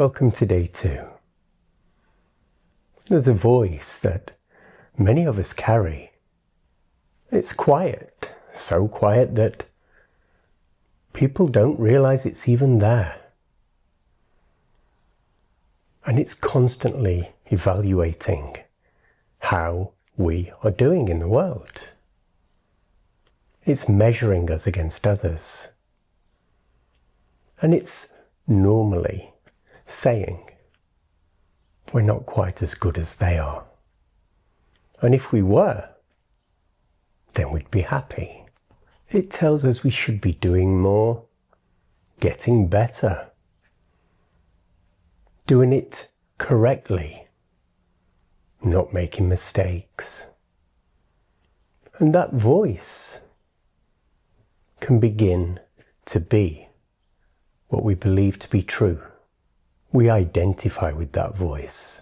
Welcome to day 2. There's a voice that many of us carry. It's quiet, so quiet that people don't realize it's even there. And it's constantly evaluating how we are doing in the world. It's measuring us against others. And it's normally saying we're not quite as good as they are. And if we were, then we'd be happy. It tells us we should be doing more, getting better, doing it correctly, not making mistakes. And that voice can begin to be what we believe to be true. We identify with that voice.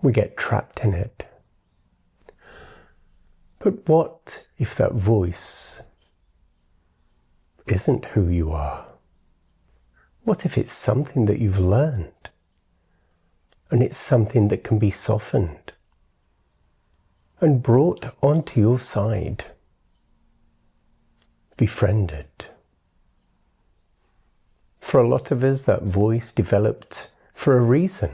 We get trapped in it. But what if that voice isn't who you are? What if it's something that you've learned? And it's something that can be softened and brought onto your side, befriended. For a lot of us, that voice developed for a reason.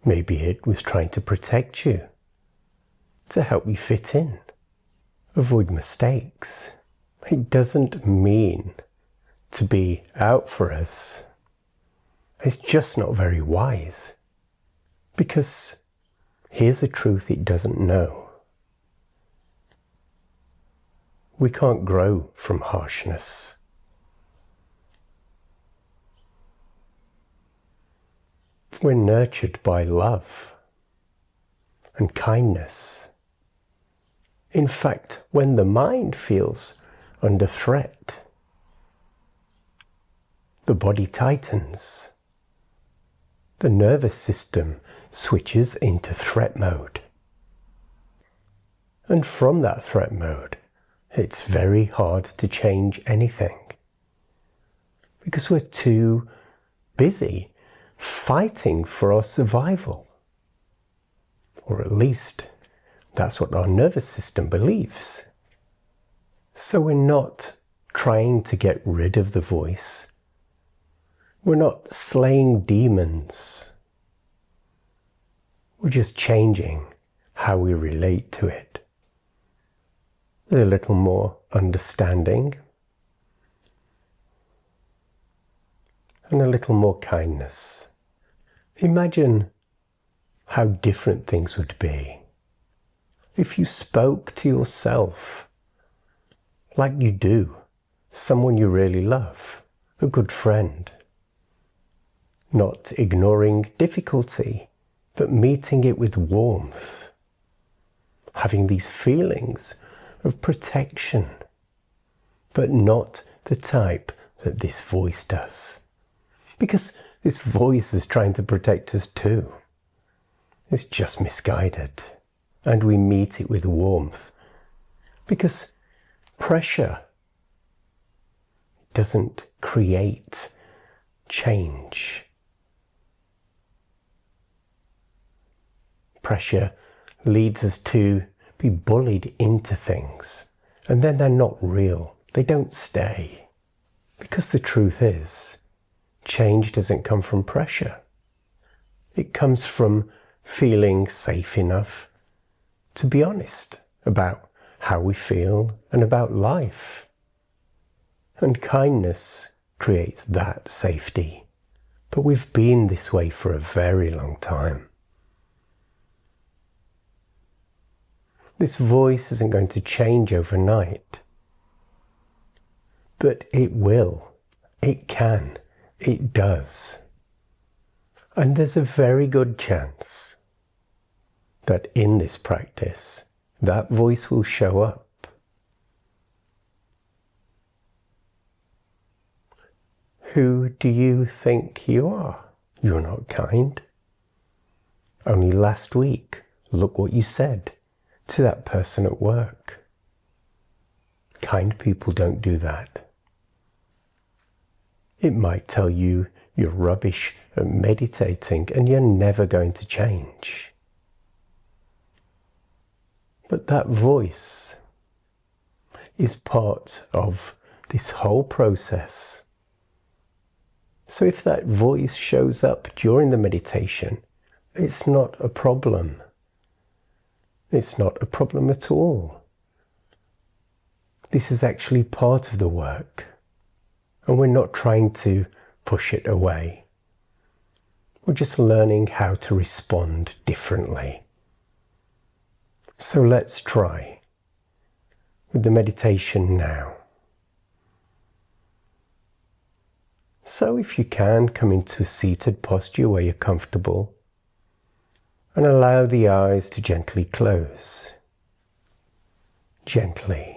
Maybe it was trying to protect you, to help you fit in, avoid mistakes. It doesn't mean to be out for us. It's just not very wise. Because here's a truth it doesn't know. We can't grow from harshness. We're nurtured by love and kindness. In fact, when the mind feels under threat, the body tightens. The nervous system switches into threat mode. And from that threat mode, it's very hard to change anything. Because we're too busy fighting for our survival. Or at least, that's what our nervous system believes. So we're not trying to get rid of the voice. We're not slaying demons. We're just changing how we relate to it. With a little more understanding and a little more kindness. Imagine how different things would be if you spoke to yourself like you do someone you really love, a good friend. Not ignoring difficulty, but meeting it with warmth. Having these feelings of protection, but not the type that this voice does. Because this voice is trying to protect us too. It's just misguided. And we meet it with warmth. Because pressure doesn't create change. Pressure leads us to be bullied into things. And then they're not real. They don't stay. Because the truth is, change doesn't come from pressure. It comes from feeling safe enough to be honest about how we feel and about life. And kindness creates that safety. But we've been this way for a very long time. This voice isn't going to change overnight. But it will. It can. It does. And there's a very good chance that in this practice, that voice will show up. Who do you think you are? You're not kind. Only last week, look what you said to that person at work. Kind people don't do that. It might tell you you're rubbish at meditating and you're never going to change. But that voice is part of this whole process. So if that voice shows up during the meditation, it's not a problem. It's not a problem at all. This is actually part of the work, and we're not trying to push it away. We're just learning how to respond differently. So let's try with the meditation now. So if you can, come into a seated posture where you're comfortable and allow the eyes to gently close. Gently.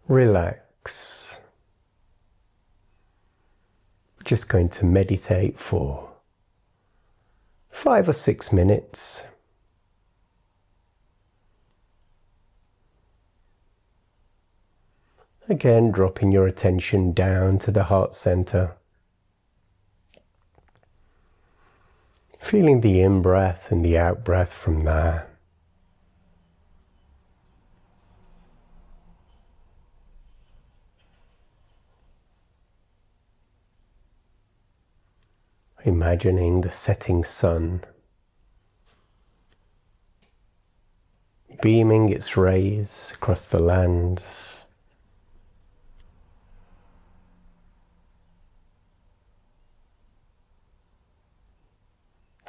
Relax. We're just going to meditate for 5 or 6 minutes. Again, dropping your attention down to the heart center. Feeling the in-breath and the out-breath from there. Imagining the setting sun, beaming its rays across the lands.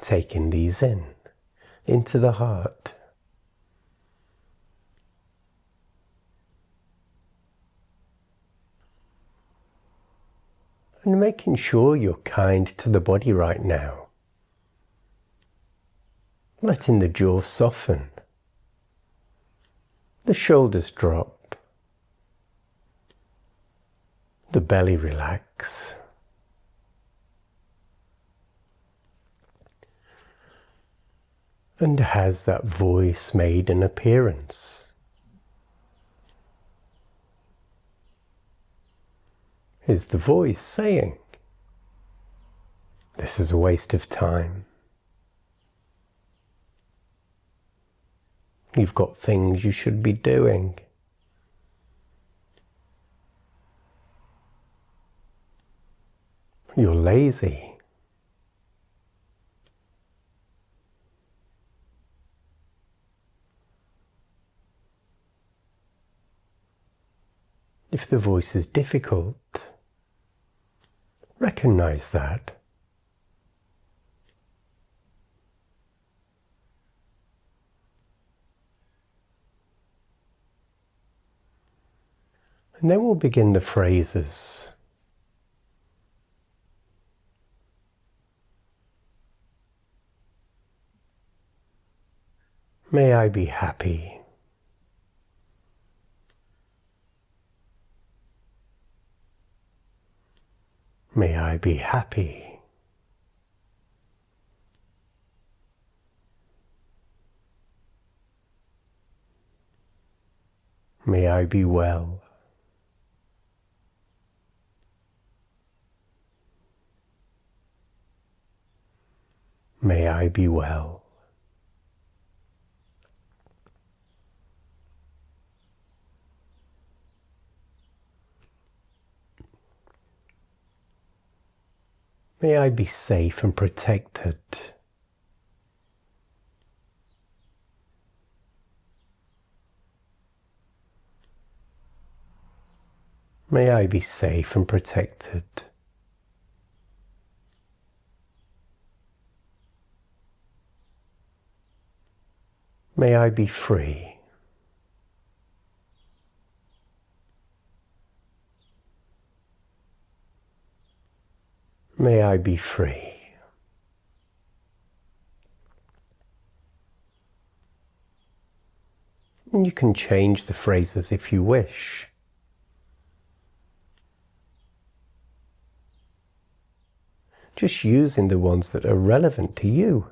Taking these in, into the heart. And making sure you're kind to the body right now. Letting the jaw soften. The shoulders drop. The belly relax. And has that voice made an appearance? Is the voice saying, "This is a waste of time. You've got things you should be doing. You're lazy. If the voice is difficult, recognize that. And then we'll begin the phrases. May I be happy. May I be happy. May I be well. May I be well. May I be safe and protected. May I be safe and protected. May I be free. May I be free. And you can change the phrases if you wish. Just using the ones that are relevant to you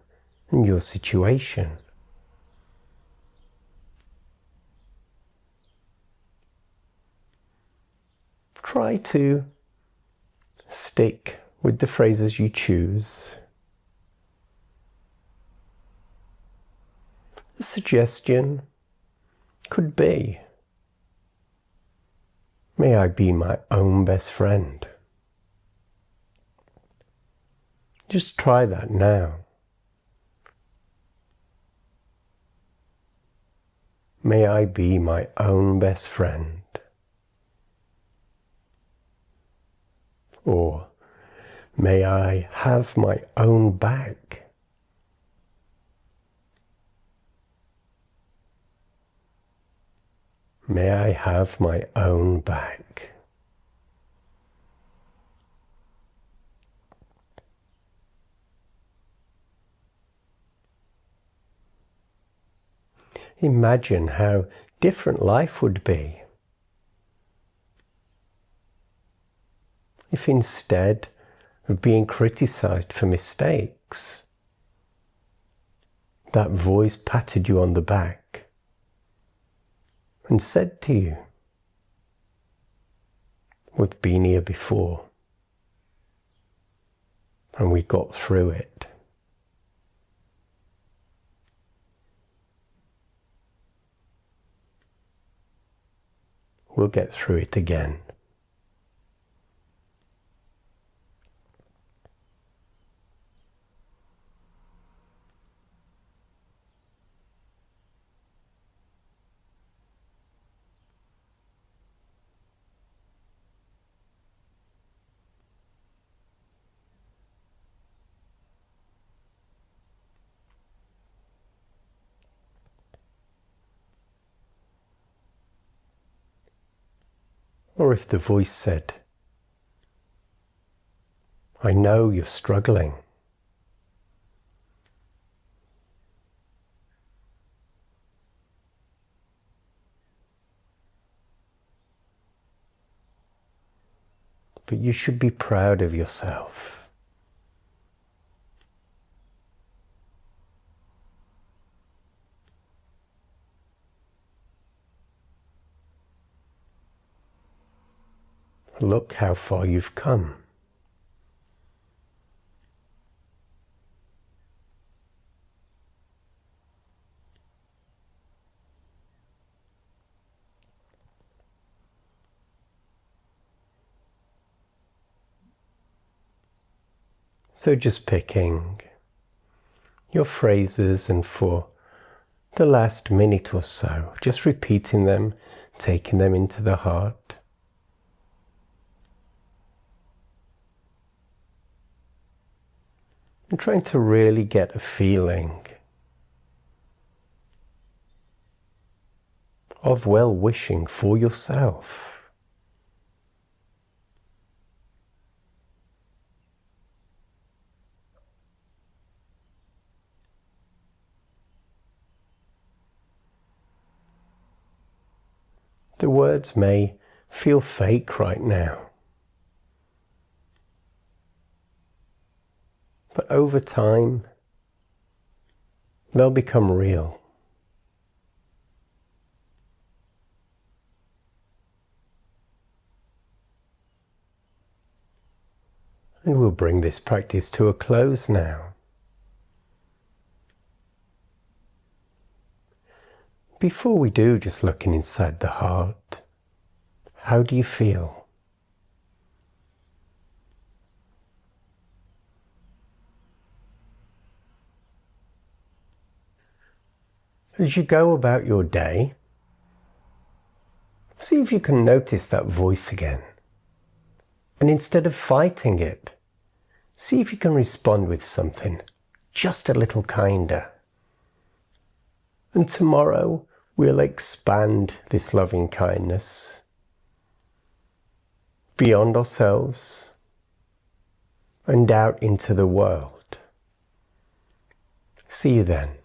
and your situation. try to stick with the phrases you choose. The suggestion could be, may I be my own best friend. Just try that now. May I be my own best friend. Or, may I have my own back. May I have my own back. Imagine how different life would be if instead of being criticized for mistakes, that voice patted you on the back and said to you, we've been here before and we got through it. We'll get through it again. Or if the voice said, I know you're struggling. But you should be proud of yourself. Look how far you've come. So just picking your phrases and for the last minute or so, just repeating them, taking them into the heart. And trying to really get a feeling of well-wishing for yourself. The words may feel fake right now, but over time, they'll become real. And we'll bring this practice to a close now. Before we do, just looking inside the heart, how do you feel? As you go about your day, see if you can notice that voice again. And instead of fighting it, see if you can respond with something just a little kinder. And tomorrow we'll expand this loving kindness beyond ourselves and out into the world. See you then.